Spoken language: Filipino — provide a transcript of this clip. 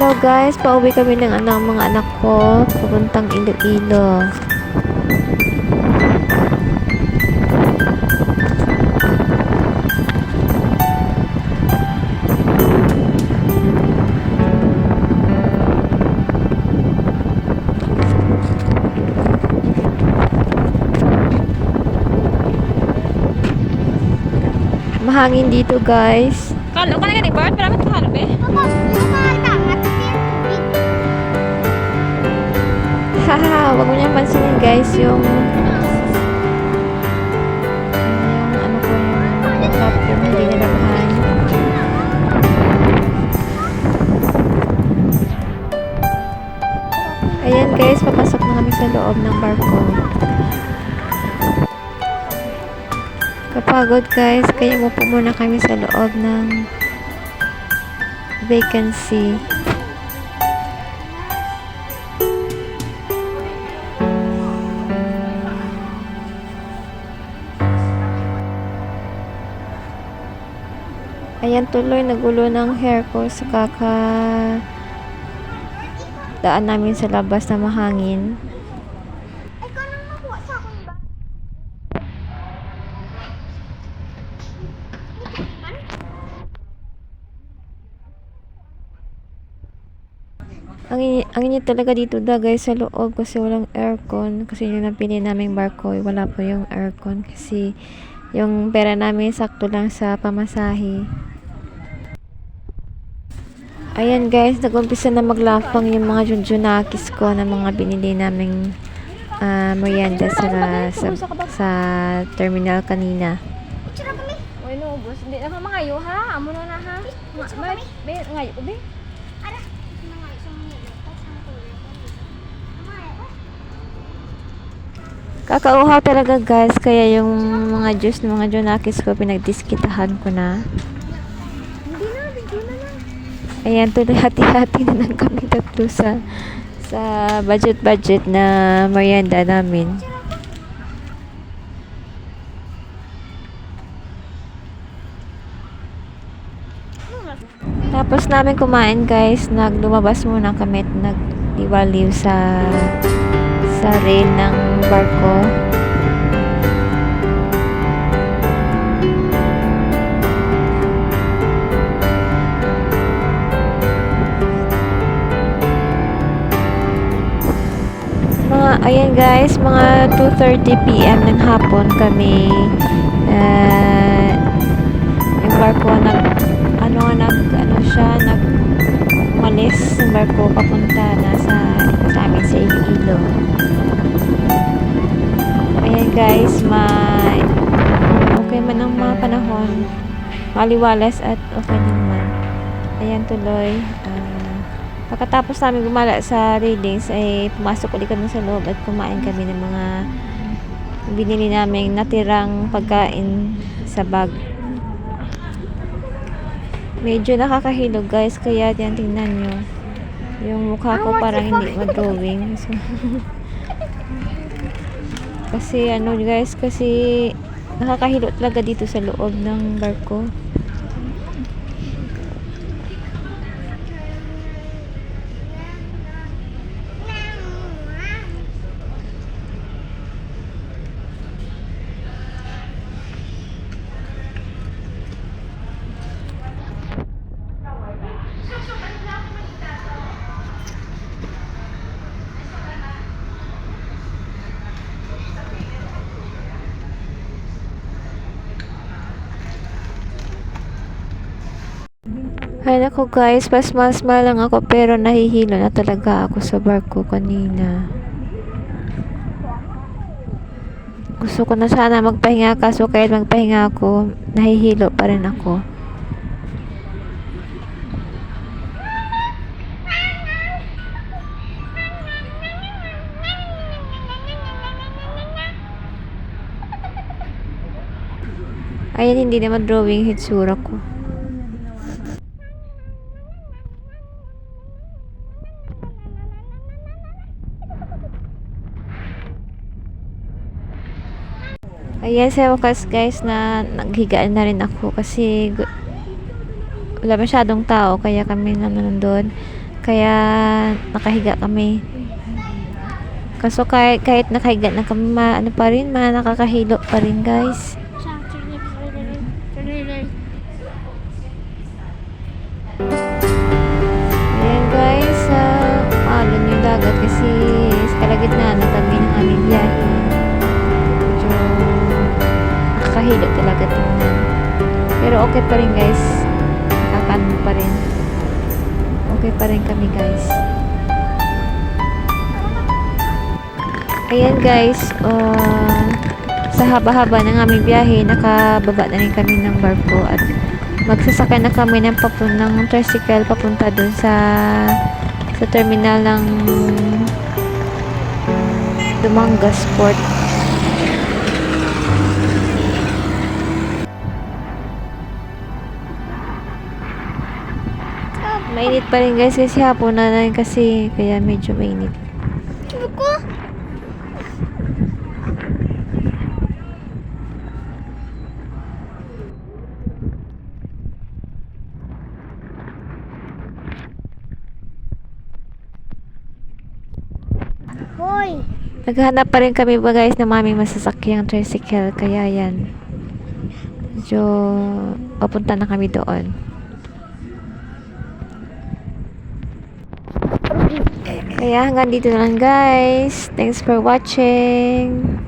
Hello guys, pauwi kami ng mga anak ko papuntang Iloilo. Mahangin dito guys. Kalo ka na gani Bart, para matahalo be. Haha, wag mo niyang pansinin guys yung ano ko yung top ko hindi nalabahan. Ayan guys, papasok na kami sa loob ng barko. Kapagod guys, kaya umupo muna kami sa loob ng vacancy. Ayan tuloy, nagulo ng hair ko sa daan namin sa labas na mahangin. Ang init talaga dito guys sa loob kasi walang aircon. Kasi yung napili naming barko, wala po yung aircon kasi yung pera namin sakto lang sa pamasahe. Ayan guys, nag-umpisa na maglapang yung mga junjunakis ko na mga binili naming merienda sa terminal kanina. Oy no, boss, hindi na mangayo ha. Amo na ha. Be, ngayo ko be. Kakauhaw talaga guys, kaya yung mga juice ng mga junakis ko pinagdiskitahan ko na. Ayan, tuloy hati-hati na lang kami tatlo sa budget na merienda namin. Tapos namin kumain guys, lumabas muna kami at nagdiwaliw sa rail ng barko. Ayan guys, mga 2:30 PM ng hapon kami yung barko umalis yung barko papunta na sa amin sa Iloilo. Ayan guys, okay man ang mga panahon, maliwalas at okay naman. Ayan tuloy, pagkatapos namin gumala sa railings ay pumasok ulit kami sa loob at kumain kami ng mga binili naming natirang pagkain sa bag. Medyo nakakahilog guys, kaya yan tingnan nyo yung mukha ko parang hindi mag-drawing. So, kasi guys, kasi nakakahilo talaga dito sa loob ng barko. Ay nako guys, pasma lang ako pero nahihilo na talaga ako sa barko kanina. Gusto ko na sana magpahinga kaso kahit magpahinga ako, nahihilo pa rin ako. Ayan, hindi naman drawing hitsura ko. Ayan, sa wakas guys na naghigaan na rin ako kasi wala masyadong tao kaya kami na nandun. Kaya nakahiga kami. Kaso kahit nakahiga na kami, ano pa rin, nakakahilo pa rin guys. Ayan guys, alon yung dagat kasi sa kalagitnaan na kami ng aming biyahe. Medyo nakakahilo talaga tingnan. Pero okay pa rin guys. Nakakaano pa rin. Okay pa rin kami guys. Ayan guys, sa haba-haba ng aming biyahe, nakababa na rin kami ng barko at magsasakay na kami ng tricycle papunta dun sa terminal ng Dumangas Port. Mainit pa rin guys kasi hapon na rin kasi kaya medyo mainit. Hoy! Naghahanap pa rin kami ba guys ng maming masasakyang tricycle kaya yan. Medyo papunta na kami doon. Kaya hanggang dito na lang guys. Thanks for watching.